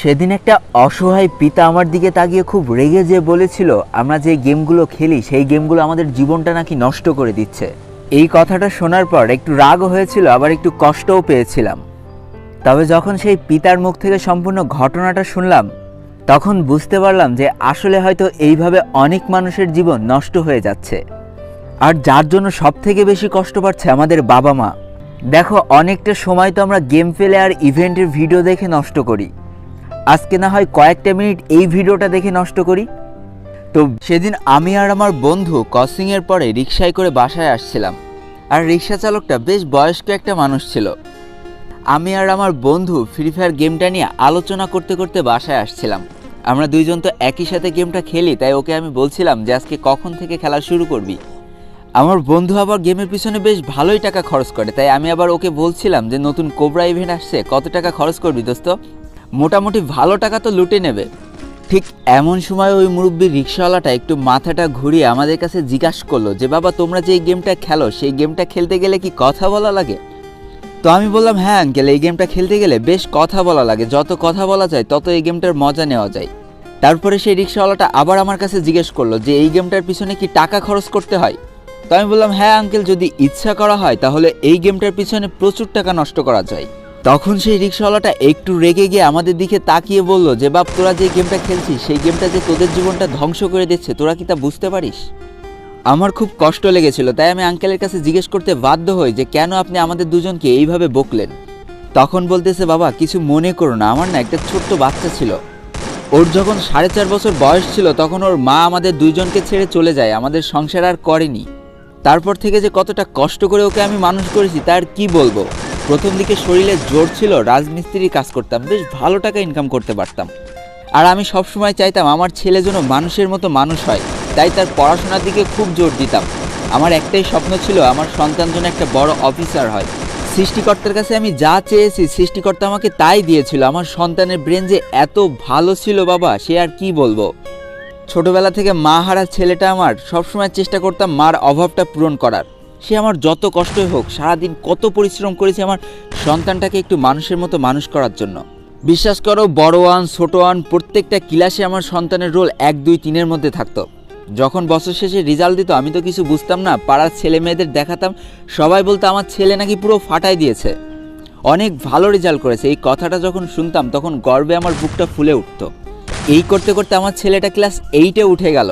সেদিন একটা অসহায় পিতা আমার দিকে তাকিয়ে খুব রেগে যেয়ে বলেছিল, আমরা যে গেমগুলো খেলি সেই গেমগুলো আমাদের জীবনটা নাকি নষ্ট করে দিচ্ছে। এই কথাটা শোনার পর একটু রাগও হয়েছিল, আবার একটু কষ্টও পেয়েছিলাম। তবে যখন সেই পিতার মুখ থেকে সম্পূর্ণ ঘটনাটা শুনলাম, তখন বুঝতে পারলাম যে আসলে হয়তো এইভাবে অনেক মানুষের জীবন নষ্ট হয়ে যাচ্ছে। আর যার জন্য সবথেকে বেশি কষ্ট পাচ্ছে আমাদের বাবা মা। দেখো, অনেকটা সময় তো আমরা গেম ফেলে আর ইভেন্টের ভিডিও দেখে নষ্ট করি। আজকে না হয় কয়েকটা মিনিট এই ভিডিওটা দেখে নষ্ট করি। তো সেদিন আমি আর আমার বন্ধু ক্রসিংয়ের পরে রিকশায় করে বাসায় আসছিলাম, আর রিকশা চালকটা বেশ বয়স্ক একটা মানুষ ছিল। আমি আর আমার বন্ধু ফ্রি ফায়ার গেমটা নিয়ে আলোচনা করতে করতে বাসায় আসছিলাম। আমরা দুইজন তো একই সাথে গেমটা খেলি, তাই ওকে আমি বলছিলাম যে আজকে কখন থেকে খেলা শুরু করবি। আমার বন্ধু আবার গেমের পিছনে বেশ ভালোই টাকা খরচ করে, তাই আমি আবার ওকে বলছিলাম যে নতুন কোবরা ইভেন্ট আসছে, কত টাকা খরচ করবি দোস্ত, মোটামুটি ভালো টাকা তো লুটে নেবে। ঠিক এমন সময় ওই মুরব্বী রিক্সাওয়ালাটা একটু মাথাটা ঘুরিয়ে আমাদের কাছে জিজ্ঞাসা করলো যে বাবা, তোমরা যে এই গেমটা খেলো সেই গেমটা খেলতে গেলে কি কথা বলা লাগে? তো আমি বললাম, হ্যাঁ আঙ্কেল, এই গেমটা খেলতে গেলে বেশ কথা বলা লাগে, যত কথা বলা যায় তত এই গেমটার মজা নেওয়া যায়। তারপরে সেই রিক্সাওয়ালাটা আবার আমার কাছে জিজ্ঞেস করলো যে এই গেমটার পিছনে কি টাকা খরচ করতে হয়? তো আমি বললাম, হ্যাঁ আঙ্কেল, যদি ইচ্ছা করা হয় তাহলে এই গেমটার পিছনে প্রচুর টাকা নষ্ট করা যায়। তখন সেই রিক্সাওয়ালাটা একটু রেগে গিয়ে আমাদের দিকে তাকিয়ে বলল যে বাপ, তোরা যে গেমটা খেলছিস সেই গেমটা যে তোদের জীবনটা ধ্বংস করে দিচ্ছে, তোরা কি তা বুঝতে পারিস? আমার খুব কষ্ট লেগেছিল, তাই আমি আঙ্কেলের কাছে জিজ্ঞেস করতে বাধ্য হই যে কেন আপনি আমাদের দুজনকে এইভাবে বকলেন। তখন বলতেছে, বাবা কিছু মনে করো না, আমার না একটা ছোট্ট বাচ্চা ছিল, ওর যখন 4.5 বছর বয়স ছিল তখন ওর মা আমাদের দুইজনকে ছেড়ে চলে যায়, আমাদের সংসার আর করেনি। তারপর থেকে যে কতটা কষ্ট করে ওকে আমি মানুষ করেছি তার কি বলবো। প্রথম দিকে শরীরে জোর ছিল, রাজমিস্ত্রির কাজ করতাম, বেশ ভালো টাকা ইনকাম করতে পারতাম। আর আমি সবসময় চাইতাম আমার ছেলে যেন মানুষের মতো মানুষ হয়, তাই তার পড়াশোনার দিকে খুব জোর দিতাম। আমার একটাই স্বপ্ন ছিল আমার সন্তান যেন একটা বড় অফিসার হয়। সৃষ্টিকর্তার কাছে আমি যা চেয়েছি সৃষ্টিকর্তা আমাকে তাই দিয়েছিল। আমার সন্তানের ব্রেন যে এত ভালো ছিল বাবা, সে আর কি বলবো। ছোটবেলা থেকে মা হারা ছেলেটা আমার, সবসময় চেষ্টা করতাম মার অভাবটা পূরণ করার। সে আমার যত কষ্টই হোক, সারাদিন কত পরিশ্রম করেছে আমার সন্তানটাকে একটু মানুষের মতো মানুষ করার জন্য। বিশ্বাস করো, বড় ওয়ান ছোট ওয়ান প্রত্যেকটা ক্লাসে আমার সন্তানের রোল 1, 2, 3-এর মধ্যে থাকতো। যখন বছর শেষে রেজাল্ট দিত আমি তো কিছু বুঝতাম না, পাড়ার ছেলে মেয়েদের দেখাতাম, সবাই বলতো আমার ছেলে নাকি পুরো ফাটাই দিয়েছে, অনেক ভালো রেজাল্ট করেছে। এই কথাটা যখন শুনতাম তখন গর্বে আমার বুকটা ফুলে উঠত। এই করতে করতে আমার ছেলেটা ক্লাস 8-এ উঠে গেল।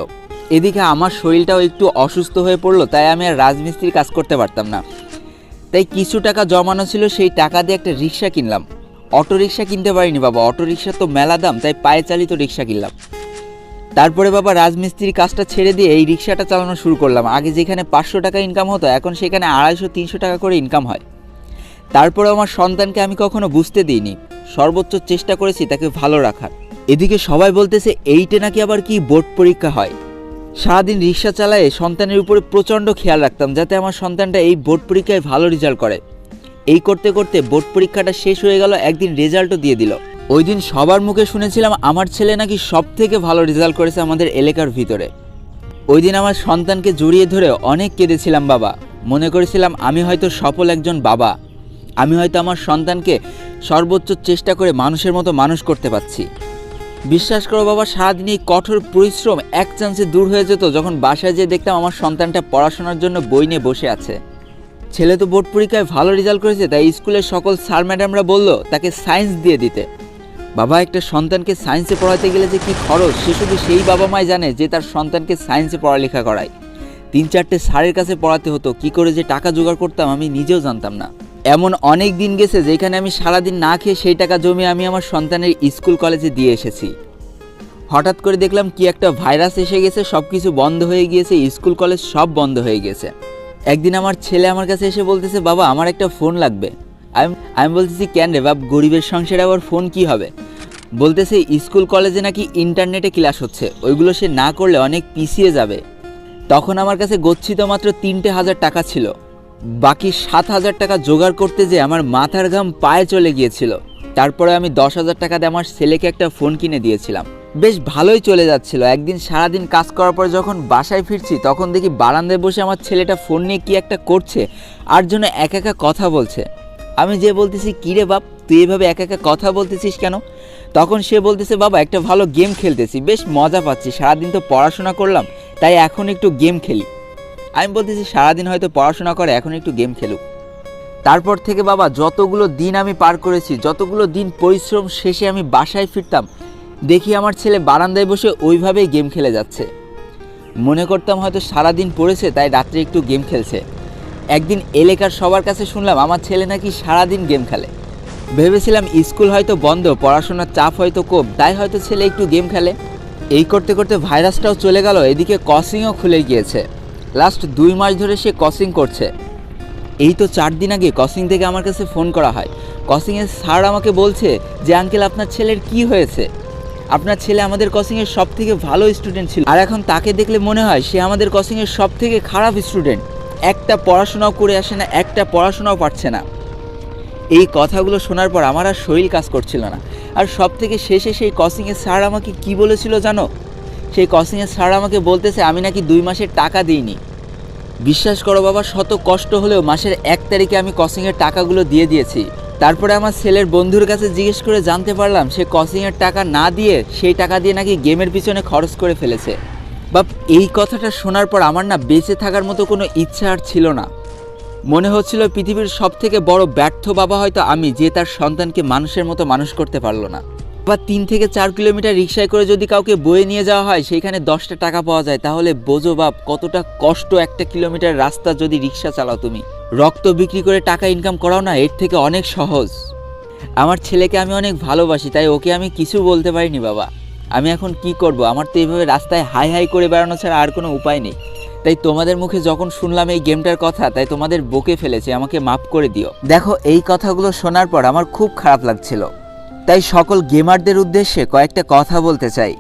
এদিকে আমার শরীরটাও একটু অসুস্থ হয়ে পড়লো, তাই আমি আর রাজমিস্ত্রির কাজ করতে পারতাম না। তাই কিছু টাকা জমানো ছিল, সেই টাকা দিয়ে একটা রিক্সা কিনলাম। অটো রিক্সা কিনতে পারিনি বাবা, অটো রিক্সা তো মেলা দাম, তাই পায়ে চালিত রিক্সা কিনলাম। তারপরে বাবা রাজমিস্ত্রির কাজটা ছেড়ে দিয়ে এই রিক্সাটা চালানো শুরু করলাম। আগে যেখানে 500 টাকা ইনকাম হতো, এখন সেখানে 250-300 টাকা করে ইনকাম হয়। তারপরে আমার সন্তানকে আমি কখনো বুঝতে দিইনি, সর্বোচ্চ চেষ্টা করেছি তাকে ভালো রাখার। এদিকে সবাই বলতেছে 8-এ নাকি আবার কি বোর্ড পরীক্ষা হয়। সারাদিন রিক্সা চালায়ে সন্তানের উপরে প্রচণ্ড খেয়াল রাখতাম যাতে আমার সন্তানটা এই বোর্ড পরীক্ষায় ভালো রেজাল্ট করে। এই করতে করতে বোর্ড পরীক্ষাটা শেষ হয়ে গেল, একদিন রেজাল্টও দিয়ে দিল। ওই দিন সবার মুখে শুনেছিলাম আমার ছেলে নাকি সব থেকে ভালো রেজাল্ট করেছে আমাদের এলাকার ভিতরে। ওই দিন আমার সন্তানকে জড়িয়ে ধরে অনেক কেঁদেছিলাম বাবা, মনে করেছিলাম আমি হয়তো সফল একজন বাবা, আমি হয়তো আমার সন্তানকে সর্বোচ্চ চেষ্টা করে মানুষের মতো মানুষ করতে পারছি। বিশ্বাস করো বাবা, সারাদিন এই কঠোর পরিশ্রম এক চান্সে দূর হয়ে যেত যখন বাসায় যেয়ে দেখতাম আমার সন্তানটা পড়াশোনার জন্য বই নিয়ে বসে আছে। ছেলে তো বোর্ড পরীক্ষায় ভালো রেজাল্ট করেছে, তাই স্কুলের সকল স্যার ম্যাডামরা বলল তাকে সায়েন্স দিয়ে দিতে। বাবা, একটা সন্তানকে সায়েন্সে পড়াতে গেলে যে কী খরচ সে শুধু সেই বাবা মাই জানে যে তার সন্তানকে সায়েন্সে পড়ালেখা করায়। 3-4টে স্যারের কাছে পড়াতে হতো, কি করে যে টাকা জোগাড় করতাম আমি নিজেও জানতাম না। এমন অনেক দিন গেছে যেখানে আমি সারাদিন না খেয়ে সেই টাকা জমিয়ে আমি আমার সন্তানের স্কুল কলেজে দিয়ে এসেছি। হঠাৎ করে দেখলাম কি একটা ভাইরাস এসে গেছে, সব কিছু বন্ধ হয়ে গিয়েছে, স্কুল কলেজ সব বন্ধ হয়ে গেছে। একদিন আমার ছেলে আমার কাছে এসে বলতেছে, বাবা আমার একটা ফোন লাগবে। আমি বলতেছি, কেন রে বাপ, গরিবের সংসারে আবার ফোন কি হবে? বলতেছে স্কুল কলেজে নাকি ইন্টারনেটে ক্লাস হচ্ছে, ওইগুলো সে না করলে অনেক পিছিয়ে যাবে। তখন আমার কাছে গচ্ছিত মাত্র 3,000 টাকা ছিল। বাকি 7,000 টাকা জোগাড় করতে যে আমার মাথার ঘাম পায়ে চলে গিয়েছিল। তারপরে আমি 10,000 টাকা দিয়ে আমার ছেলেকে একটা ফোন কিনে দিয়েছিলাম। বেশ ভালোই চলে যাচ্ছিল। একদিন সারাদিন কাজ করার পর যখন বাসায় ফিরছি তখন দেখি বারান্দায় বসে আমার ছেলেটা ফোন নিয়ে কি একটা করছে, আর জন্য একা কথা বলছে। আমি যে বলতেছি, কী রে বাপ তুই এভাবে একা কথা বলতেছিস কেন? তখন সে বলতেছে, বাবা একটা ভালো গেম খেলতেছি, বেশ মজা পাচ্ছি, সারাদিন তো পড়াশোনা করলাম, তাই এখন একটু গেম খেলি। আমি বলতেছি, সারাদিন হয়তো পড়াশোনা করে, এখন একটু গেম খেলুক। তারপর থেকে বাবা যতগুলো দিন আমি পার করেছি, যতগুলো দিন পরিশ্রম শেষে আমি বাসায় ফিরতাম, দেখি আমার ছেলে বারান্দায় বসে ওইভাবেই গেম খেলে যাচ্ছে। মনে করতাম হয়তো সারাদিন পড়েছে, তাই রাত্রে একটু গেম খেলছে। একদিন এলাকার সবার কাছে শুনলাম আমার ছেলে নাকি সারাদিন গেম খেলে। ভেবেছিলাম স্কুল হয়তো বন্ধ, পড়াশোনার চাপ হয়তো কম, তাই হয়তো ছেলে একটু গেম খেলে। এই করতে করতে ভাইরাসটাও চলে গেল, এদিকে কসিংও খুলে গিয়েছে। লাস্ট 2 মাস ধরে সে কসিং করছে। এই তো 4 দিন আগে কসিং থেকে আমার কাছে ফোন করা হয়। কসিংয়ের স্যার আমাকে বলছে যে, আঙ্কেল আপনার ছেলের কি হয়েছে? আপনার ছেলে আমাদের কসিংয়ের সব থেকে ভালো স্টুডেন্ট ছিল, আর এখন তাকে দেখলে মনে হয় সে আমাদের কসিংয়ের সব থেকে খারাপ স্টুডেন্ট। একটা পড়াশোনাও করে আসে না, একটা পড়াশোনাও পারছে না। এই কথাগুলো শোনার পর আমার আর শরীর কাজ করছিল না। আর সব থেকে শেষে সেই কসিংয়ের স্যার আমাকে কি বলেছিল জানো? সেই কসিংয়ের স্যার আমাকে বলতেছে আমি নাকি 2 মাসের টাকা দিইনি। বিশ্বাস করো বাবা, শত কষ্ট হলেও মাসের 1 তারিখে আমি কসিংয়ের টাকাগুলো দিয়ে দিয়েছি। তারপরে আমার ছেলের বন্ধুর কাছে জিজ্ঞেস করে জানতে পারলাম সে কসিংয়ের টাকা না দিয়ে সেই টাকা দিয়ে নাকি গেমের পিছনে খরচ করে ফেলেছে। বাপ, এই কথাটা শোনার পর আমার না বেঁচে থাকার মতো কোনো ইচ্ছা আর ছিল না। মনে হচ্ছিল পৃথিবীর সব থেকে বড় ব্যর্থ বাবা হয়তো আমি, যে তার সন্তানকে মানুষের মতো মানুষ করতে পারলো না। বা 3 থেকে 4 কিলোমিটার রিক্সায় করে যদি কাউকে বয়ে নিয়ে যাওয়া হয়, সেইখানে 10টা টাকা পাওয়া যায়, তাহলে বোঝো বাপ কতটা কষ্ট 1 কিলোমিটার রাস্তা যদি রিক্সা চালাও তুমি। রক্ত বিক্রি করে টাকা ইনকাম করাও না এর থেকে অনেক সহজ। আমার ছেলেকে আমি অনেক ভালোবাসি, তাই ওকে আমি কিছু বলতে পারিনি বাবা। আমি এখন কি করব? আমার তো এইভাবে রাস্তায় হাই হাই করে বেড়ানো ছাড়া আর কোনো উপায় নেই। তাই তোমাদের মুখে যখন শুনলাম এই গেমটার কথা, তাই তোমাদের বকে ফেলেছি, আমাকে মাফ করে দিও। দেখো, এই কথাগুলো শোনার পর আমার খুব খারাপ লাগছিল। তাই সকল গেমারদের উদ্দেশ্যে কয়েকটা কথা বলতে চাই।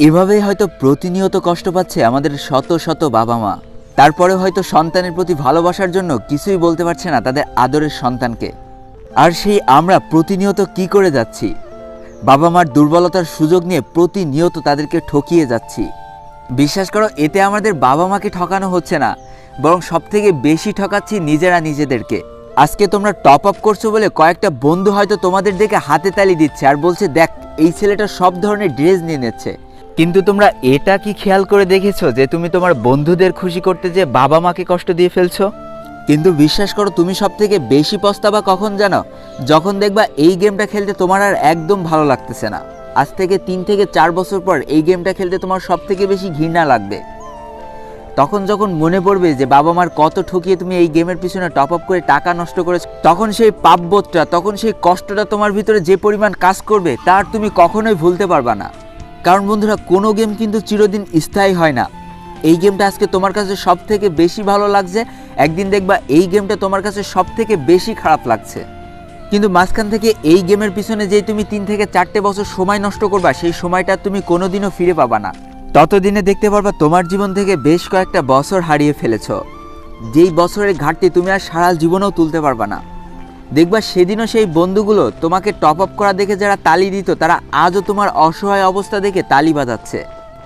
এভাবেই হয়তো প্রতিনিয়ত কষ্ট পাচ্ছে আমাদের শত শত বাবা মা। তারপরে হয়তো সন্তানের প্রতি ভালোবাসার জন্য কিছুই বলতে পারছে না তাদের আদরের সন্তানকে। আর সেই আমরা প্রতিনিয়ত কি করে যাচ্ছি? বাবা মার দুর্বলতার সুযোগ নিয়ে প্রতিনিয়ত তাদেরকে ঠকিয়ে যাচ্ছি। বিশ্বাস করো, এতে আমাদের বাবা মাকে ঠকানো হচ্ছে না, বরং সব থেকে বেশি ঠকাচ্ছি নিজেরা নিজেদেরকে। আজকে তোমরা টপ আপ করছো বলে কয়েকটা বন্ধু হয়তো তোমাদের দেখে হাতে তালি দিচ্ছে আর বলছে, দেখ এই ছেলেটা সব ধরনের ড্রেস নিয়ে নিচ্ছে। কিন্তু তোমরা এটা কি খেয়াল করে দেখেছো যে তুমি তোমার বন্ধুদের খুশি করতে যে বাবা মাকে কষ্ট দিয়ে ফেলছো? কিন্তু বিশ্বাস করো, তুমি সব থেকে বেশি পস্তাবা কখন জানো? যখন দেখবা এই গেমটা খেলতে তোমার আর একদম ভালো লাগতেছে না। আজ থেকে 3 থেকে 4 বছর পর এই গেমটা খেলতে তোমার সব থেকে বেশি ঘৃণা লাগবে। তখন যখন মনে পড়বে যে বাবা মার কত ঠকিয়ে তুমি এই গেমের পিছনে টপ আপ করে টাকা নষ্ট করেছো, তখন সেই পাপবোধটা, তখন সেই কষ্টটা তোমার ভিতরে যে পরিমাণ কাজ করবে তার তুমি কখনোই ভুলতে পারবা না। কারণ বন্ধুরা, কোনো গেম কিন্তু চিরদিন স্থায়ী হয় না। এই গেমটা আজকে তোমার কাছে সব থেকে বেশি ভালো লাগছে, একদিন দেখবা এই গেমটা তোমার কাছে সব থেকে বেশি খারাপ লাগছে। কিন্তু মাঝখান থেকে এই গেমের পিছনে যেই তুমি 3 থেকে 4টে বছর সময় নষ্ট করবা, সেই সময়টা তুমি কোনোদিনও ফিরে পাবা না। ততদিনে দেখতে পারবা তোমার জীবন থেকে বেশ কয়েকটা বছর হারিয়ে ফেলেছো, যেই বছরের ঘাটতি তুমি আর সারা জীবনেও তুলতে পারবা না। দেখবা সেদিনও সেই বন্ধুগুলো তোমাকে টপ আপ করা দেখে যারা তালি দিত, তারা আজও তোমার অসহায় অবস্থা দেখে তালি বাজাচ্ছে।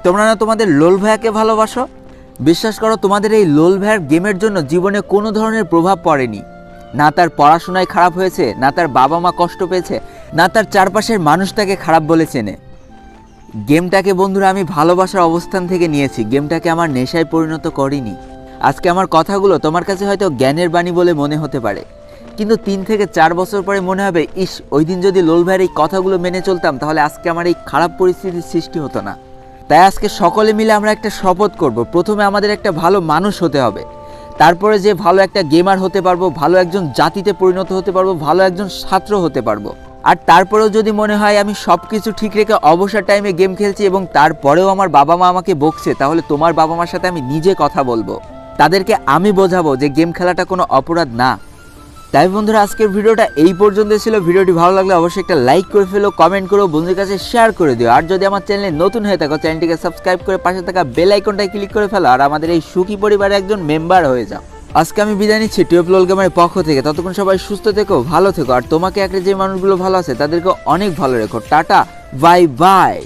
তোমরা না তোমাদের লোল ভাইয়াকে ভালোবাসো? বিশ্বাস করো, তোমাদের এই লোল ভাইয়ার গেমের জন্য জীবনে কোনো ধরনের প্রভাব পড়েনি। না তার পড়াশোনায় খারাপ হয়েছে, না তার বাবা মা কষ্ট পেয়েছে, না তার চারপাশের মানুষ তাকে খারাপ বলে চেনে। গেমটাকে বন্ধুরা আমি ভালোবাসার অবস্থান থেকে নিয়েছি, গেমটাকে আমার নেশায় পরিণত করিনি। আজকে আমার কথাগুলো তোমার কাছে হয়তো জ্ঞানের বাণী বলে মনে হতে পারে, কিন্তু 3 থেকে 4 বছর পরে মনে হবে, ইস, ওই দিন যদি লোল ভাইয়ের এই কথাগুলো মেনে চলতাম, তাহলে আজকে আমার এই খারাপ পরিস্থিতির সৃষ্টি হতো না। তাই আজকে সকলে মিলে আমরা একটা শপথ করব, প্রথমে আমাদের একটা ভালো মানুষ হতে হবে, তারপরে যে ভালো একটা গেমার হতে পারবো, ভালো একজন জাতিতে পরিণত হতে পারবো, ভালো একজন ছাত্র হতে পারবো। আর তারপরেও যদি মনে হয় আমি সব কিছু ঠিক রেখে অবসর টাইমে গেম খেলছি এবং তারপরেও আমার বাবা মা আমাকে বকছে, তাহলে তোমার বাবা মার সাথে আমি নিজে কথা বলবো, তাদেরকে আমি বোঝাবো যে গেম খেলাটা কোনো অপরাধ না। তাই বন্ধুরা, আজকের ভিডিওটা এই পর্যন্ত ছিল। ভিডিওটি ভালো লাগলে অবশ্যই একটা লাইক করে ফেলো, কমেন্ট করো, বন্ধুদের কাছে শেয়ার করে দিও। আর যদি আমার চ্যানেলে নতুন হয়ে থাকো, চ্যানেলটিকে সাবস্ক্রাইব করে পাশে থাকা বেল আইকনটায় ক্লিক করে ফেলো আর আমাদের এই সুখী পরিবারের একজন মেম্বার হয়ে যাও। আজকে আমি বিদায় নিচ্ছি টুয়েলভ লোল গেমারের পক্ষ থেকে। ততক্ষণ সবাই সুস্থ থেকো, ভালো থেকো, আর তোমাকে একটা যে মানুষগুলো ভালো আছে তাদেরকে অনেক ভালো রেখো। Tata, bye bye.